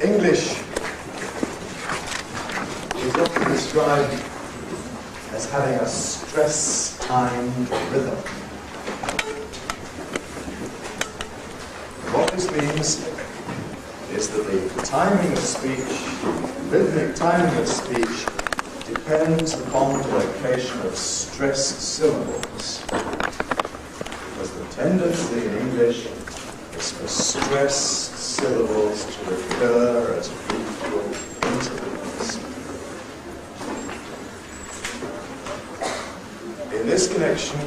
English is often described as having a stress-timed rhythm. What this means is that the timing of speech, rhythmic timing of speech, depends upon the location of stressed syllables. Because the tendency in English is for stressed syllables to recur at equal intervals. In this connection,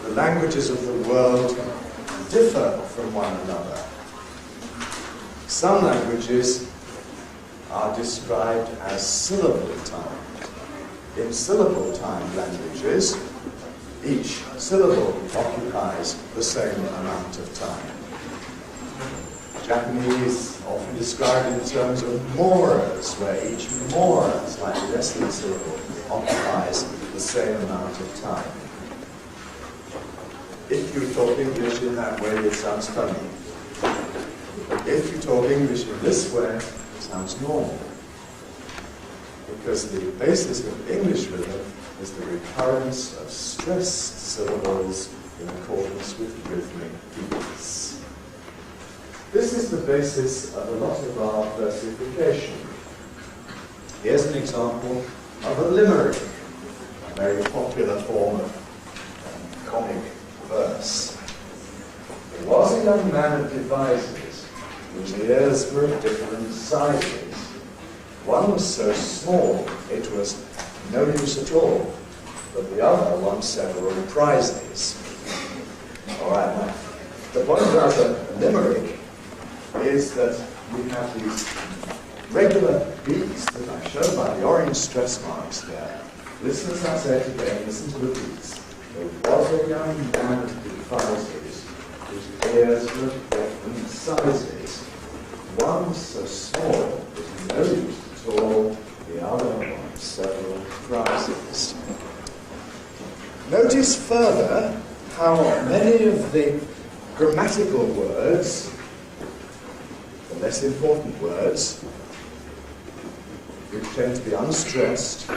the languages of the world differ from one another. Some languages are described as syllable-timed. In syllable-timed languages, each syllable occupies the same amount of time. Japanese often described in terms of moras, where each mora, slightly less than a syllable, occupies the same amount of time. If you talk English in that way, it sounds funny. But if you talk English in this way, it sounds normal. Because the basis of English rhythm is the recurrence of stressed syllables in accordance with rhythmic beats. This is the basis of a lot of our versification. Here's an example of a limerick, a very popular form of comic verse. There was a young man of devices whose ears were of different sizes. One was so small it was no use at all, but the other won several prizes. All right, now, the point about the limerick is that we have these regular beats that I show by the orange stress marks there. Listen as I say it again, listen to the beats. There was a young man of devices whose ears were of different sizes. One was so small it was no use at all, the other won several prizes. Notice further how many of the grammatical words, the less important words, which tend to be unstressed,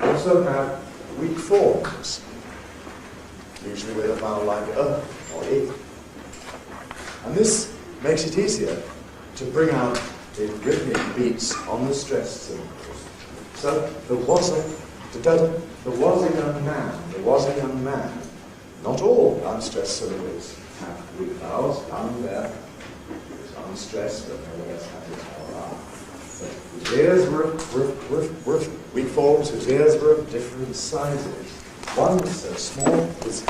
also have weak forms, usually with a vowel like or e. And this makes it easier to bring out the rhythmic beats on the stressed syllables. So there was a young man. Not all unstressed syllables have weak vowels. Young there is unstressed, but nevertheless has its vowel. His ears were weak forms. His ears were of different sizes. One was so small it was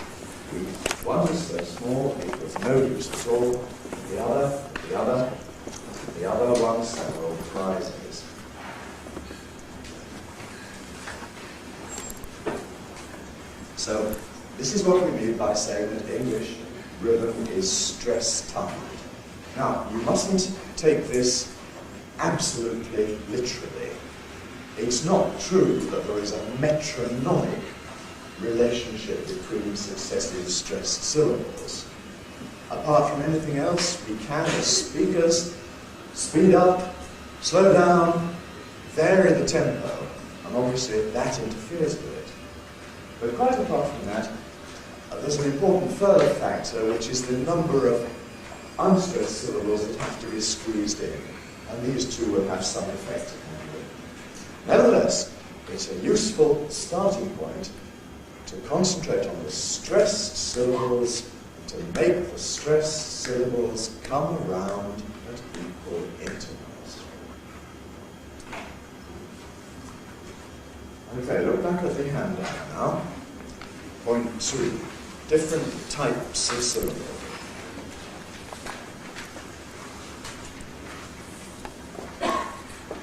weak. One was so small it was no use at all. The other won several prizes. So, this is what we mean by saying that English rhythm is stress-timed. Now, you mustn't take this absolutely literally. It's not true that there is a metronomic relationship between successive stressed syllables. Apart from anything else, we can, as speakers, speed up, slow down, vary the tempo, and obviously that interferes with it. But quite apart from that, there's an important further factor, which is the number of unstressed syllables that have to be squeezed in, and these two will have some effect. Nevertheless, it's a useful starting point to concentrate on the stressed syllables, to make the stressed syllables come around at equal intervals. Okay, look back at the handout now. Point 2. Different types of syllable.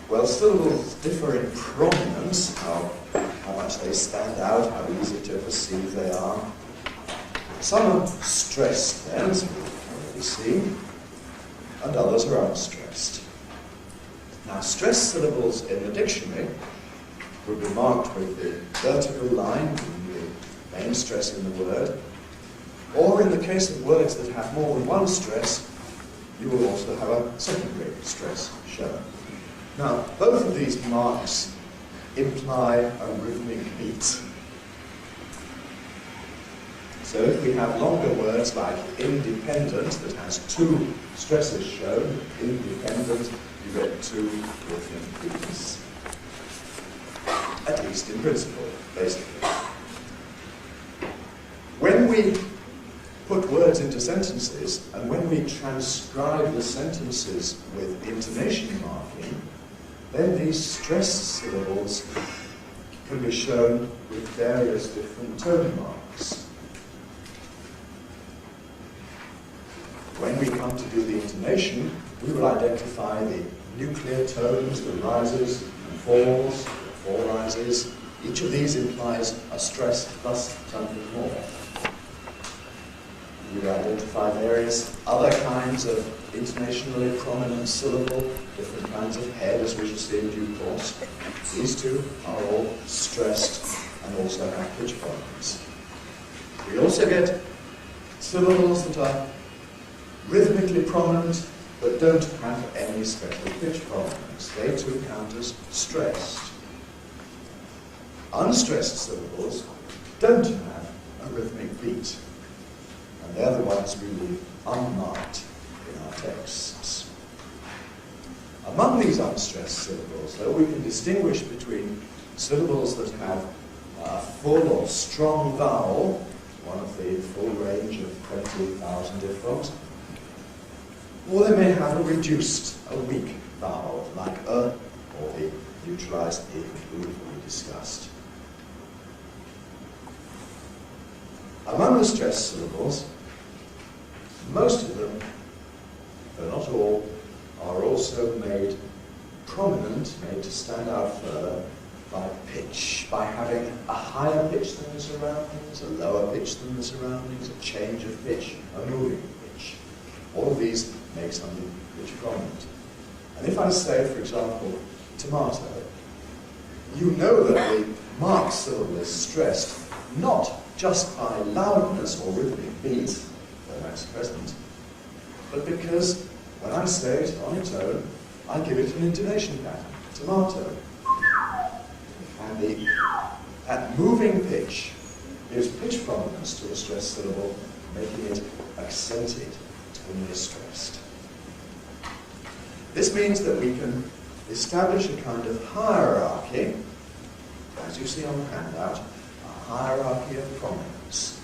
Well, syllables differ in prominence, how much they stand out, how easy to perceive they are. Some are stressed then, as we've already seen, and others are unstressed. Now, stressed syllables in the dictionary would be marked with the vertical line, the main stress in the word, or in the case of words that have more than one stress, you will also have a secondary stress shown. Now, both of these marks imply a rhythmic beat. So if we have longer words like independent, that has two stresses shown, independent, you get two rhythmic beats. At least in principle, basically. When we put words into sentences, and when we transcribe the sentences with intonation marking, then these stressed syllables can be shown with various different tone marks. When we come to do the intonation, we will identify the nuclear tones, the rises and falls, fall rises. Each of these implies a stress plus something more. We will identify various other kinds of intonationally prominent syllable, different kinds of head, as we shall see in due course. These two are all stressed and also have pitch prominence. We also get syllables that are rhythmically prominent but don't have any special pitch prominence. They too count as stressed. Unstressed syllables don't have a rhythmic beat, and they're the ones we leave unmarked in our texts. Among these unstressed syllables, though, we can distinguish between syllables that have a full or strong vowel, one of the full range of 20,000 diphthongs, or they may have a reduced, a weak vowel, like or the neutralized I we discussed. Among the stressed syllables, most of them, but not all, are also made prominent, made to stand out further by pitch, by having a higher pitch than the surroundings, a lower pitch than the surroundings, a change of pitch, a moving pitch. All of these make something pitch prominent. And if I say, for example, tomato, you know that the marked syllable is stressed not just by loudness or rhythmic beat, though that's present, but because when I say it on its own, I give it an intonation pattern, tomato. And that moving pitch gives pitch prominence to a stressed syllable, making it accented, tonally stressed. This means that we can establish a kind of hierarchy, as you see on the handout, a hierarchy of prominence.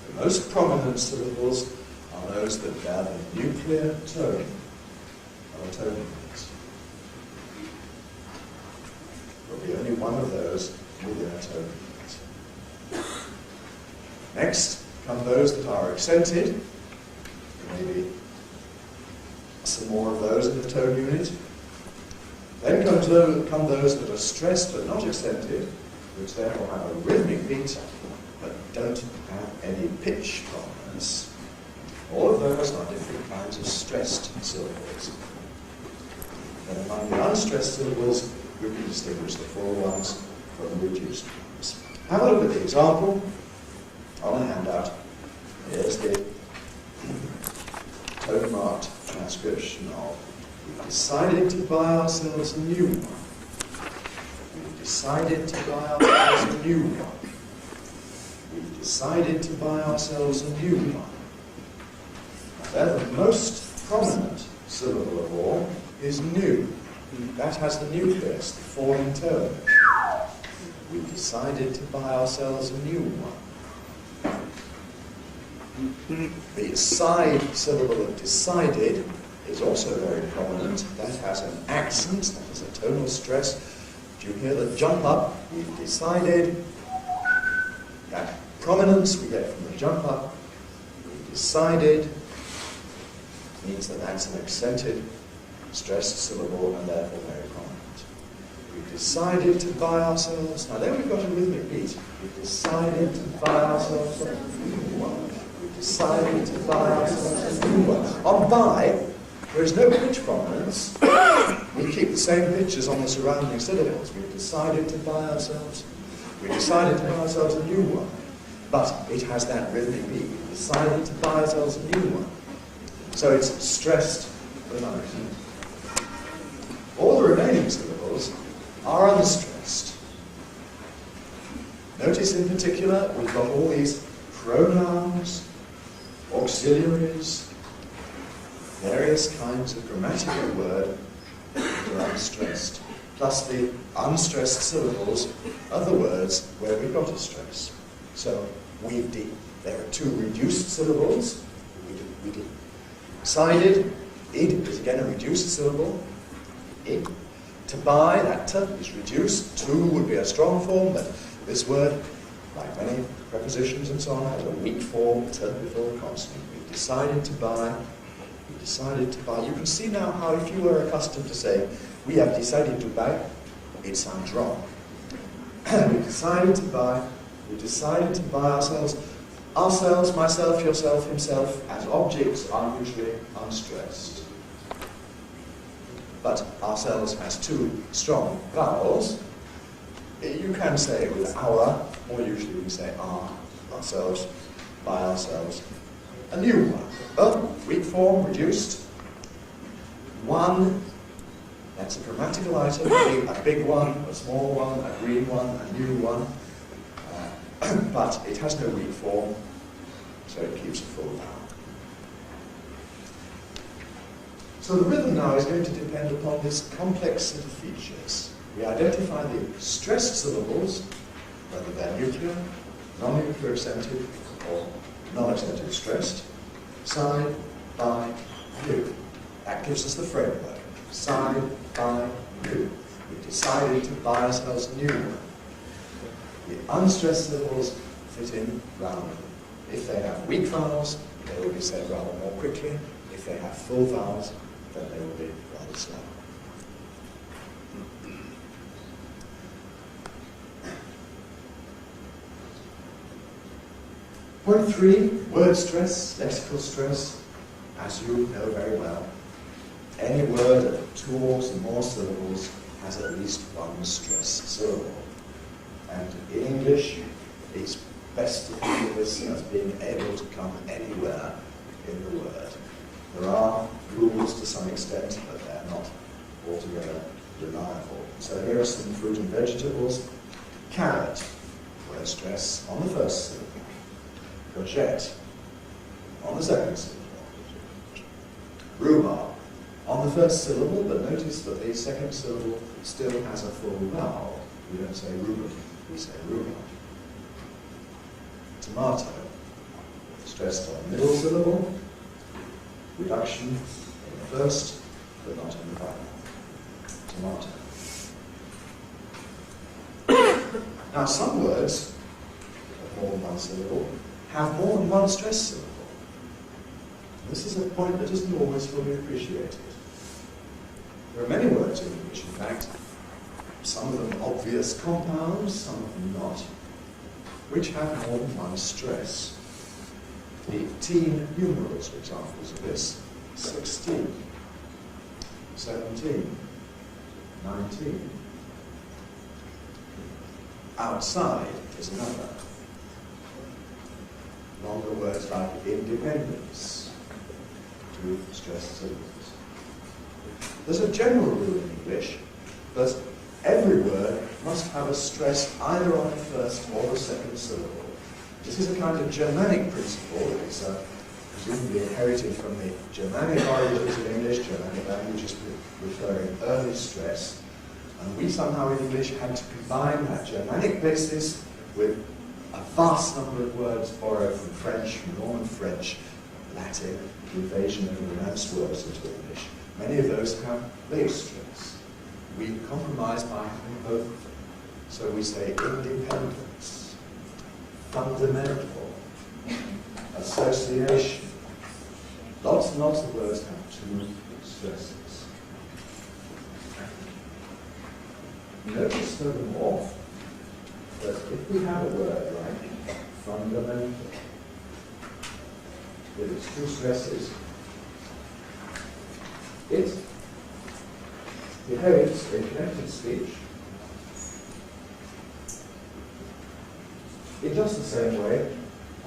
The most prominent syllables are those that bear the nuclear tone of a tone unit. There will be only one of those within a tone unit. Next come those that are accented, maybe some more of those in the tone unit. Then come those that are stressed but not accented, which therefore have a rhythmic beat but don't have any pitch prominence. All of those are different kinds of stressed syllables. And among the unstressed syllables, we can distinguish the full ones from the reduced ones. Have a look at the example on the handout. Here's the tone-marked transcription of, we've decided to buy ourselves a new one. We've decided to buy ourselves a new one. We've decided to buy ourselves a new one. Now, the most prominent syllable of all is new. That has the nucleus, the falling tone. We decided to buy ourselves a new one. The side syllable of decided is also very prominent. That has an accent, that is a tonal stress. Do you hear the jump up? We've decided. That prominence we get from the jump up. We decided means that that's an accented, stressed syllable and therefore very prominent. We've decided to buy ourselves. Now there we've got a rhythmic beat. We've decided to buy ourselves a new one. We've decided to buy ourselves a new one. On buy, there is no pitch prominence. We keep the same pitches on the surrounding syllables. We've decided to buy ourselves. We decided to buy ourselves a new one. But it has that rhythmic beat. We've decided to buy ourselves a new one. So it's stressed without. All the remaining syllables are unstressed. Notice in particular, we've got all these pronouns, auxiliaries, various kinds of grammatical word that are unstressed, plus the unstressed syllables of the words where we've got a stress. So there are two reduced syllables. We decided, id is again a reduced syllable. Id. To buy, that t is reduced. To would be a strong form, but this word, like many prepositions and so on, has a weak form, t before a consonant. We decided to buy. We decided to buy. You can see now how if you were accustomed to say, we have decided to buy, it sounds wrong. We decided to buy. We decided to buy ourselves. Ourselves, myself, yourself, himself, as objects are usually unstressed. But ourselves has two strong vowels. You can say with our, or usually we say ourselves, by ourselves. A new one. Weak form, reduced. One, that's a grammatical item. A big one, a small one, a green one, a new one. But it has no weak form, so it keeps a full vowel. So the rhythm now is going to depend upon this complex set of features. We identify the stressed syllables, whether they're nuclear, non-nuclear accented, or non-accented stressed, side, by, new. That gives us the framework. Side, by, new. We decided to buy ourselves a new one. The unstressed syllables fit in round them. If they have weak vowels, they will be said rather more quickly. If they have full vowels, then they will be rather slow. Point 3, word stress, lexical stress. As you know very well, any word of 2 or more syllables has at least one stressed syllable. And in English, it's best to think of this as being able to come anywhere in the word. There are rules to some extent, but they're not altogether reliable. So here are some fruit and vegetables. Carrot, word stress on the first syllable. Courgette, on the second syllable. Rhubarb, on the first syllable, but notice that the second syllable still has a full vowel. We don't say rhubarb, we say rhubarb. Tomato, stressed on the middle syllable. Reduction in the first, but not in the final. Tomato. Now some words of more than one syllable have more than one stressed syllable. This is a point that isn't always fully appreciated. There are many words in English, in fact, some of them obvious compounds, some of them not, which have more than one stress. The teen numerals are examples of this. 16, 17, 19. Outside is another. Longer words like independence, 2 stressed syllables. There's a general rule in English that every word must have a stress either on the first or the second syllable. This is a kind of Germanic principle that is presumably inherited from the Germanic origins of English. Germanic languages referring early stress. And we somehow in English had to combine that Germanic basis with a vast number of words borrowed from French, from Norman French, Latin, the invasion of Romance words into English. Many of those have late stress. We compromise by having both of them. So we say independence, fundamental, association. Lots and lots of words have 2 stresses. Notice furthermore that if we have a word like fundamental, with its 2 stresses, it behaves in connected speech in just the same way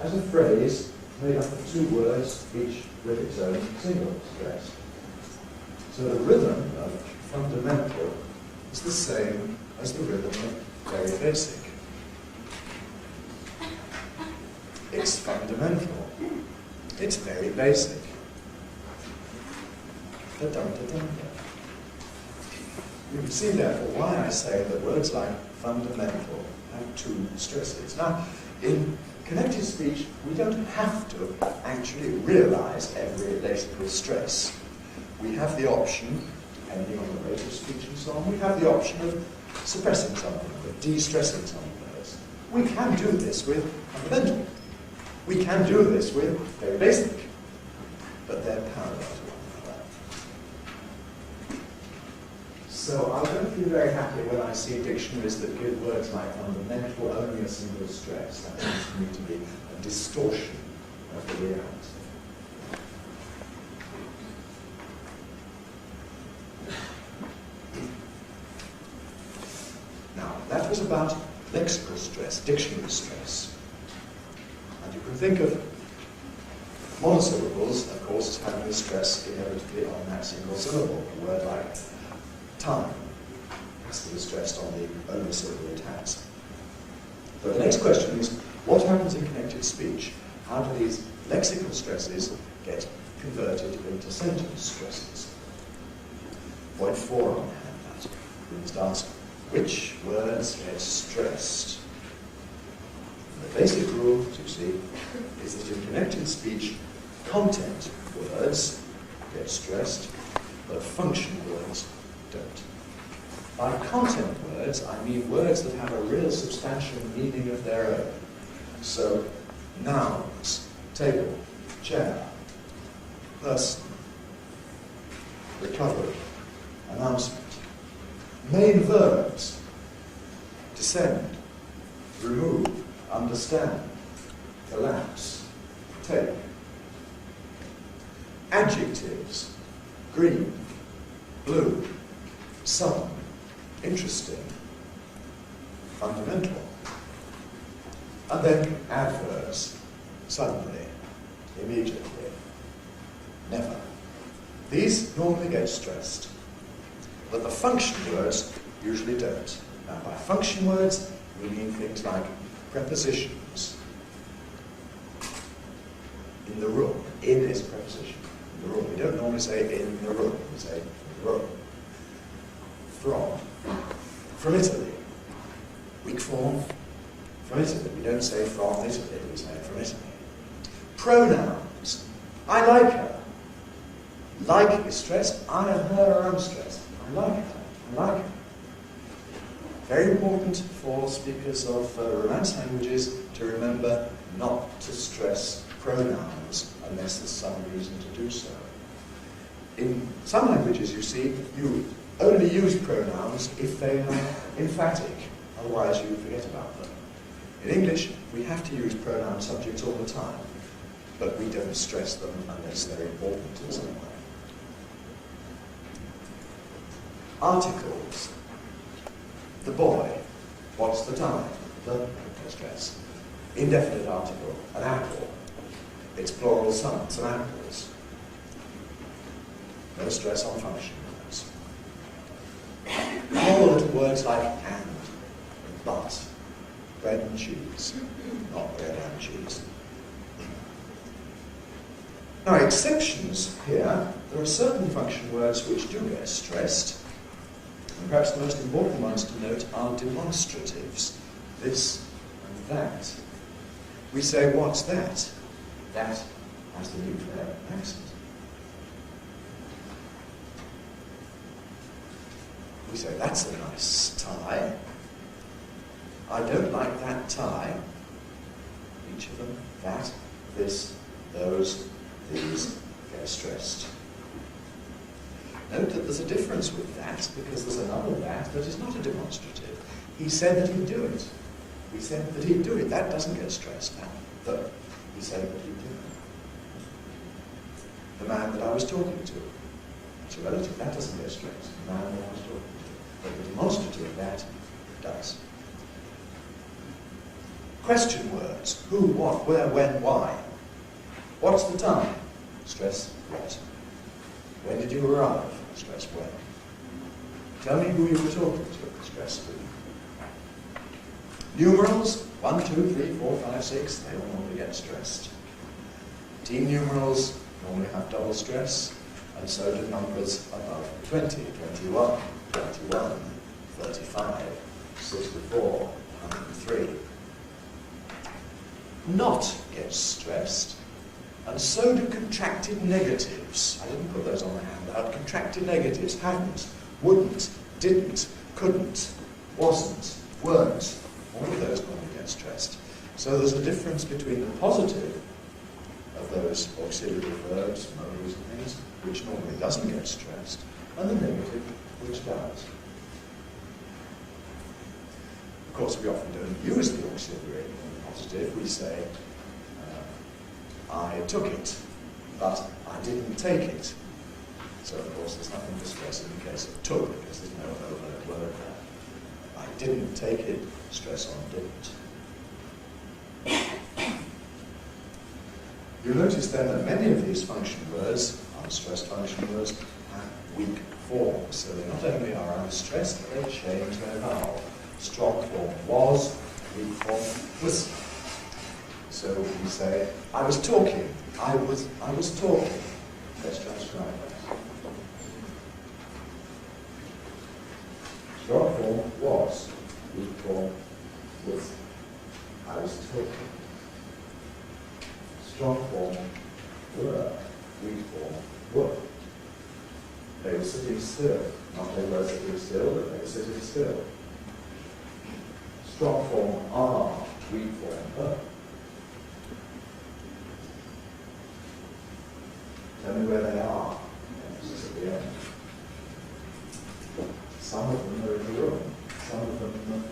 as a phrase made up of two words, each with its own single stress. So the rhythm of fundamental is the same as the rhythm of very basic. It's fundamental. It's very basic. Da-dum-da-dum-da. You can see therefore why I say that words like fundamental have two stresses. Now, in connected speech, we don't have to actually realize every lexical stress. We have the option, depending on the rate of speech and so on, we have the option of suppressing some of them, of de-stressing some of those. We can do this with fundamental. We can do this with very basic, but they're parallel to one another. So I don't feel very happy when I see dictionaries that give words like fundamental only a single stress. That seems to me to be a distortion of the reality. Now, that was about lexical stress, dictionary stress. And you can think of monosyllables, of course, as having the stress inevitably on that single syllable. A word like time has to be stressed on the only syllable it has. But the next question is, what happens in connected speech? How do these lexical stresses get converted into sentence stresses? Point 4 on the handout. We must ask, which words get stressed? The basic rule, as you see, is that in connected speech, content words get stressed, but function words don't. By content words, I mean words that have a real substantial meaning of their own. So, nouns, table, chair, person, recovery, announcement. Main verbs, descend, remove, understand, collapse, take. Adjectives, green, blue, sudden, interesting, fundamental. And then adverbs, suddenly, immediately, never. These normally get stressed, but the function words usually don't. Now, by function words, we mean things like prepositions. In the room. In is a preposition. In the room. We don't normally say in the room. We say in the room. From Italy. Weak form. From Italy. We don't say from Italy. We say from Italy. Pronouns. I like her. Like is stressed. I and her are unstressed. I like her. I like her. Very important for speakers of Romance languages to remember not to stress pronouns unless there's some reason to do so. In some languages, you see, you only use pronouns if they are emphatic, otherwise you forget about them. In English, we have to use pronoun subjects all the time, but we don't stress them unless they're important in some way. Articles. The boy. What's the time? The stress. Indefinite article. An apple. It's plural sons and apples. No stress on function words. All the little words like and, but, bread and cheese. Not bread and cheese. Now, exceptions here. There are certain function words which do get stressed. And perhaps the most important ones to note are demonstratives. This and that. We say, what's that? That has the nuclear accent. We say, that's a nice tie. I don't like that tie. Each of them, that, this, those, these, get stressed. Note that there's a difference with that, because there's another that is not a demonstrative. He said that he'd do it. We said that he'd do it. That doesn't get stressed now. Though, he said that he'd do it. The man that I was talking to. It's a relative. That doesn't get stressed. The man that I was talking to. But the demonstrative, that does. Question words. Who, what, where, when, why. What's the time? Stress what? When did you arrive? Stress when. Tell me who you were talking to. Stress who. Numerals, 1, 2, 3, 4, 5, 6, they all normally get stressed. Team numerals normally have double stress, and so do numbers above 20, 21, 21, 35, 64, 103. Not get stressed, and so do contracted negatives. I didn't put those on the handout. Contracted negatives hadn't, wouldn't, didn't, couldn't, wasn't, weren't. All of those normally get stressed. So there's a difference between the positive of those auxiliary verbs, modes and things, which normally doesn't get stressed, and the negative, which does. Of course, we often don't use the auxiliary in the positive. We say, I took it, but I didn't take it. So, of course, there's nothing to stress in the case of took, because there's no overt word there. I didn't take it, stress on didn't. You'll notice then that many of these function words, unstressed function words, have weak forms. So they not only are unstressed, but they change their vowel. Strong form was, weak form was. So we say, I was talking, I was talking. Let's transcribe that. Strong form was, weak form was. I was talking. Strong form were, weak form were. They were sitting still. Not they were sitting still, but they were sitting still. Strong form are, weak form are. Tell me where they are. Emphasis at the end. Some of them are in the room. Some of them are in the room.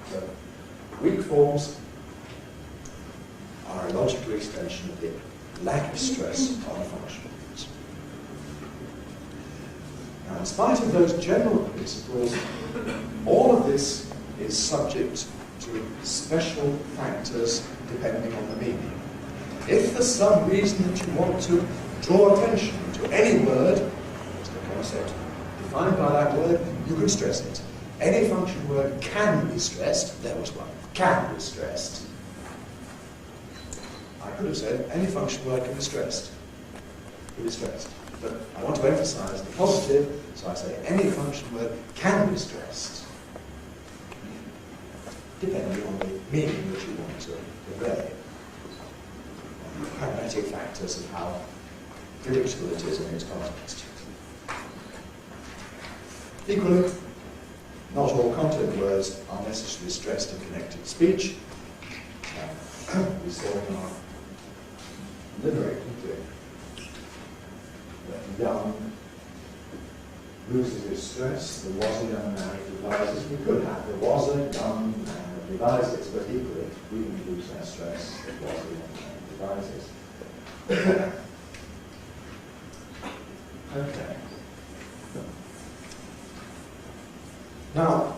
So, weak forms are a logical extension of the lack of stress on functions. Now, in spite of those general principles, all of this is subject to special factors depending on the meaning. If for some reason that you want to draw attention to any word, as the concept defined by that word, you can stress it. Any function word can be stressed. There was one. Can be stressed. I could have said any function word can be stressed. Can be stressed. But I want to emphasize the positive, so I say any function word can be stressed, depending on the meaning that you want to convey. Pragmatic factors of how predictable it is in its context. Equally, not all content words are necessarily stressed in connected speech. We saw in our limerick, didn't we? That young loses his stress, there was a young man who devises. We could have, there was a young man who devises, but equally, we didn't lose our stress, there was a young man who devises. Okay. Now,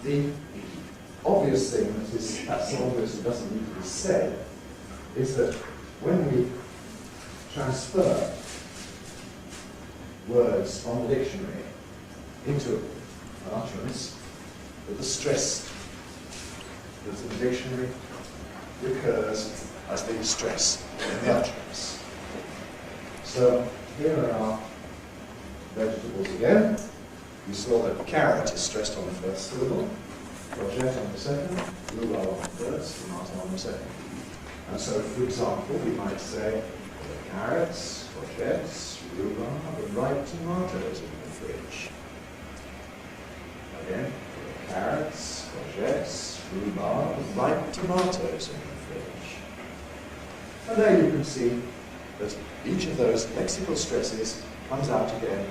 the obvious thing that is perhaps so obvious it doesn't need to be said is that when we transfer words from the dictionary into an utterance, that the stress that's in the dictionary recurs as being stress in the utterance. So here are our vegetables again. We saw that carrot is stressed on the first syllable, courgette on the second, rhubarb on the first, tomato on the second. And so, for example, we might say carrots, courgettes, rhubarb, and ripe tomatoes in the fridge. Again, carrots, courgettes, rhubarb, and ripe tomatoes in the fridge. And there you can see that each of those lexical stresses comes out again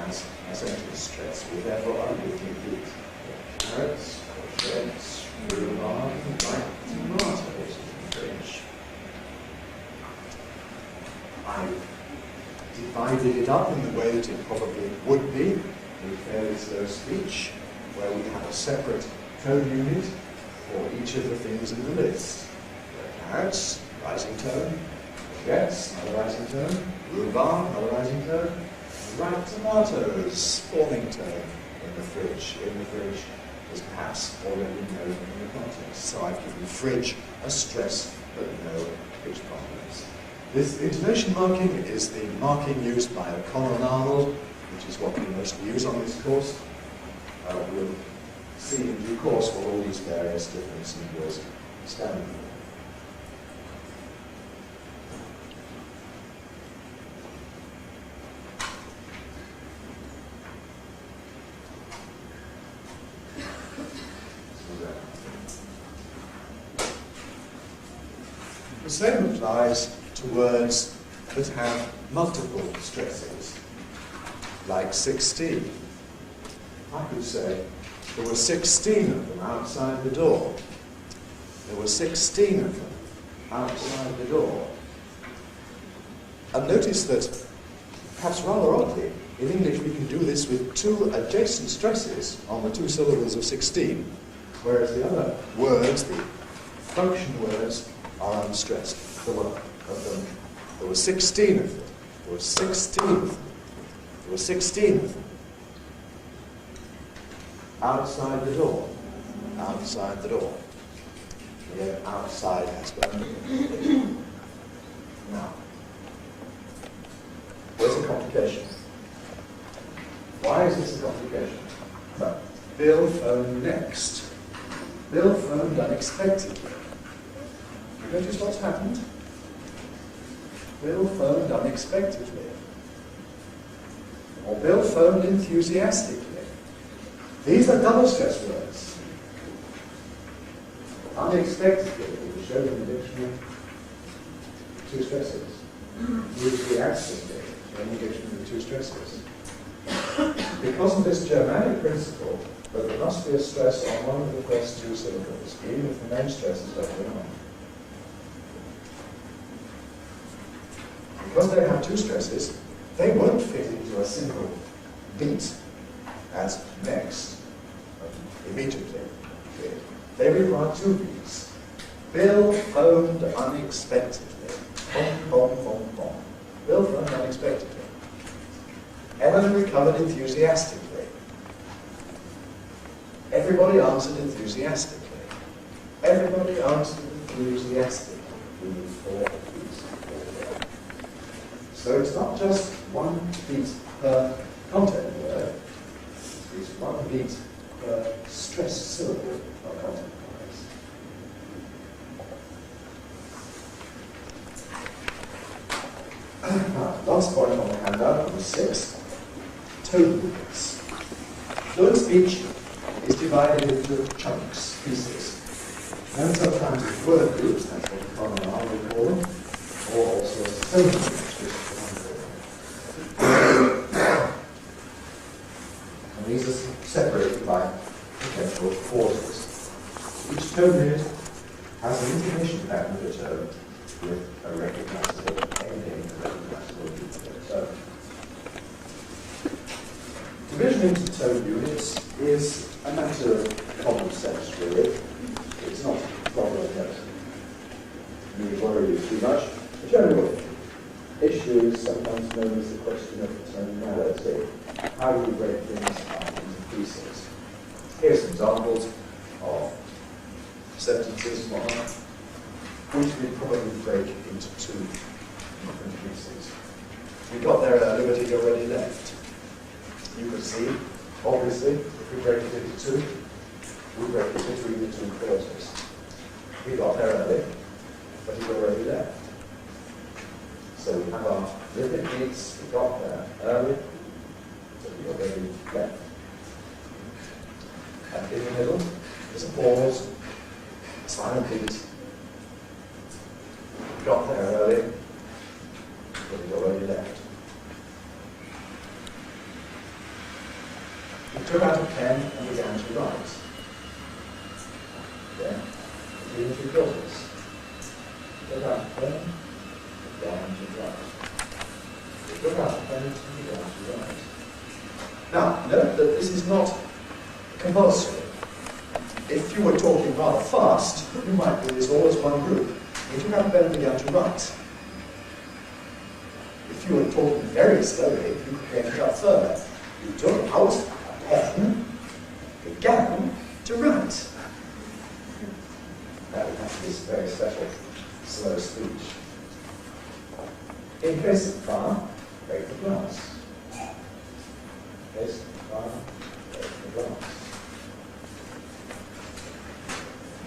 as a sentence stress. We therefore repeat carrots, courgettes, rhubarb, and ripe tomatoes in the fridge. I divided it up in the way that it probably would be in fairly slow speech, where we have a separate code unit for each of the things in the list. out, rising tone. Yes, another rising tone. Rhubarb, another rising tone. Ripe tomatoes, falling tone in the fridge. In the fridge is perhaps already known in the context. So I've given fridge a stress but no pitch prominence. This intonation marking is the marking used by O'Connell and Arnold, which is what we mostly use on this course. We'll see in due course what all these various different symbols stand for. The same applies to words that have multiple stresses, like 16. I could say, there were 16 of them outside the door. There were 16 of them outside the door. And notice that, perhaps rather oddly, in English we can do this with two adjacent stresses on the two syllables of 16, whereas the other words, the function words, are unstressed. There were 16 of them. There were 16 of them. There were 16 of them. Outside the door. Outside the door. Again, outside has got. Now, there's a complication. Why is this a complication? Well, Bill phoned next. Bill phoned unexpectedly. You notice what's happened? Bill phoned unexpectedly. Or Bill phoned enthusiastically. These are double stress words. Unexpectedly, we showed in the dictionary, two stresses. Enthusiastically, in the dictionary, two stresses. Because of this Germanic principle, that there must be a stress on one of the first two syllables, even if the main stress is later on. Because they have two stresses, they won't fit into a single beat as next, immediately. They require two beats. Bill phoned unexpectedly. Bom, bom, bom, bom. Bill phoned unexpectedly. Ellen recovered enthusiastically. Everybody answered enthusiastically. Everybody answered enthusiastically. We need four beats. So it's not just one beat per content word, it's one beat per stress syllable or content wise. Last point on the handout, number 6, tone groups. Fluent speech is divided into chunks, pieces. And sometimes it's word groups, that's what the common R would call them, or also tone groups, which is and these are separated by potential pauses. Each tone unit has an intonation pattern of its own with a recognizable ending, a recognizable tone. Division into tone units is a matter of common sense, really. It's not a problem that really worry you too much. The general issue is sometimes known as the question of tonality. How do we break things up into pieces? Here's some examples of sentences and whatnot, which we probably break into two different pieces. We got there early, but he'd already left. You can see, obviously, if we break it into two, we break it between the two clauses. We got there early, but he'd already left. So we have our rhythmic beats, we got there early, but we already left. And in the middle, there's a pause, a silent beat. We got there early, but we already left. We took out a pen and began to write. Then, between the two clauses. We took out a pen, began to write. We took out a pen and began to write. Now, note that this is not compulsory. If you were talking rather fast, you might do this all as one group. if you haven't then begun to write. If you were talking very slowly, you could get it up further. You took out a pen, began to write. That would have this very special slow speech. In case of fire, break the glass. In case of fire, break the glass.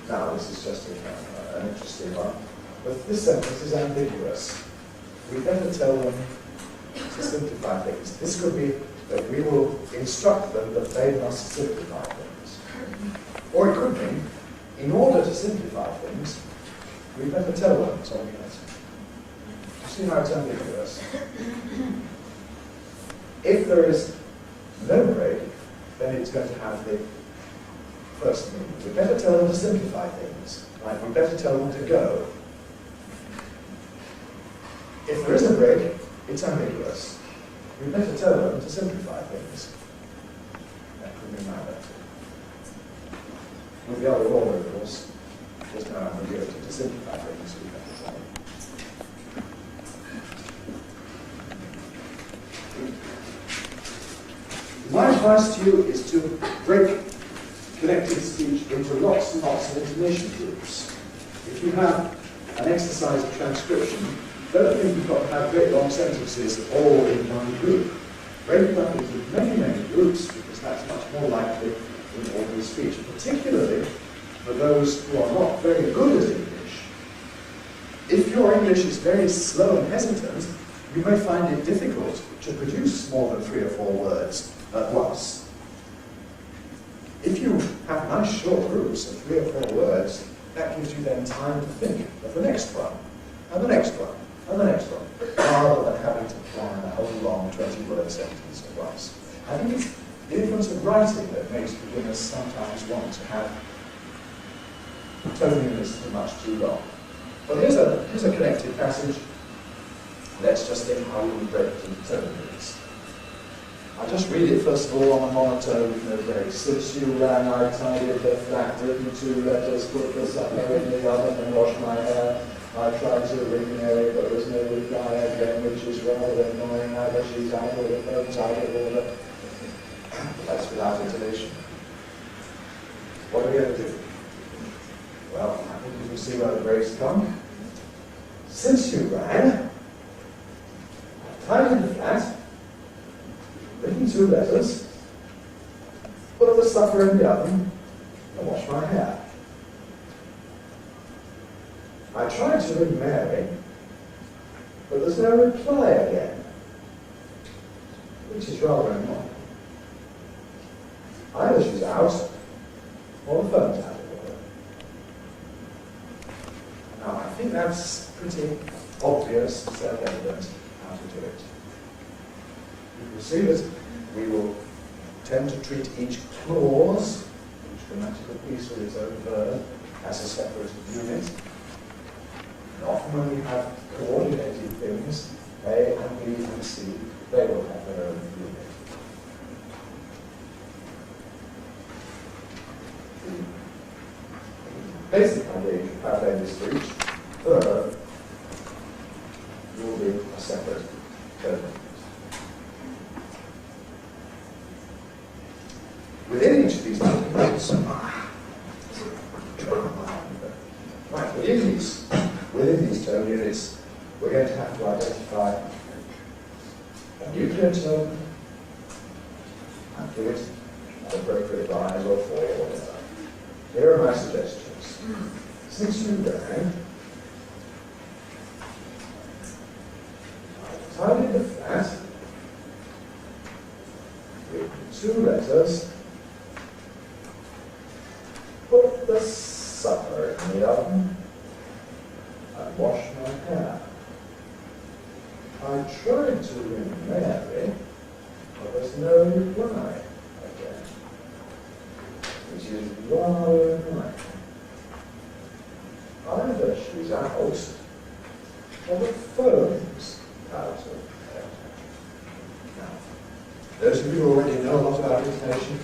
Now, this is just an interesting one. But this sentence is ambiguous. We better tell them to simplify things. This could be that we will instruct them that they must simplify things. Or it could mean, in order to simplify things, we better tell them something else. You see how it's ambiguous? If there is no break, then it's going to have the first meaning. We better tell them to simplify things. Right? We better tell them to go. If there is a break, it's ambiguous. We better tell them to simplify things. That could be matter. With the other order, of course, there's no ambiguity to simplify things. We better tell them. My advice to you is to break connected speech into lots and lots of intonation groups. If you have an exercise of transcription, don't think you've got to have great long sentences all in one group. Break them up into many, many groups, because that's much more likely in ordinary speech, particularly for those who are not very good at English. If your English is very slow and hesitant, you may find it difficult to produce more than 3 or 4 words at once. If you have nice short groups of 3 or 4 words, that gives you then time to think of the next one, and the next one, and the next one, rather than having to plan a whole long 20-word sentence at once. I think it's the influence of writing that makes beginners sometimes want to have toning this too much too long. Well, here's a connected passage. Let's just think how we would break it into tone units. I'll just read it first of all on a monotone with no break. Since you ran, I tidied the flat, written 2 letters, put the supper in the oven and washed my hair. I tried to ring Mary, but there's no reply again, which is rather annoying. Either she's out or the phone's out of order. That's without intonation. What are we going to do? Well, I think you can see where the breaks come. Since you ran, I tidied the flat, written 2 letters, put the supper in the oven, and washed my hair. I tried to ring Mary, but there's no reply again, which is rather annoying. Either she's out, or the phone's out of order. Now, I think that's pretty obvious and self-evident how to do it. You can see that we will tend to treat each clause, each grammatical piece with its own verb, as a separate unit. And often when we have coordinated things, A and B and C, they will have their own unit. The basic idea of parallel speech, verb, will be a separate term. Within each of these documents, right, within these tone units, we're going to have to identify a nuclear tone and give it an appropriate rise or fall or whatever. Here are my suggestions. Since you ran, I tidied the flat, written 2 letters, put the supper in the oven, and washed my hair. I tried to ring Mary, but there's no reply again, which is rather annoying. Either she's out, or the phone's out of there. Now, those of you who already know a lot about intonation,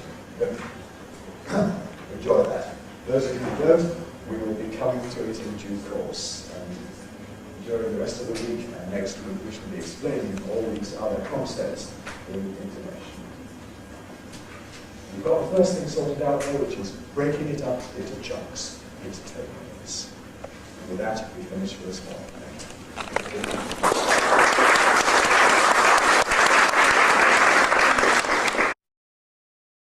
enjoy that. Those of you who don't, we will be coming to it in due course. And during the rest of the week, and next week we shall be explaining all these other concepts in intonation. We've got the first thing sorted out there, which is breaking it up into chunks, into techniques. And with that, we finish for this morning. Thank you.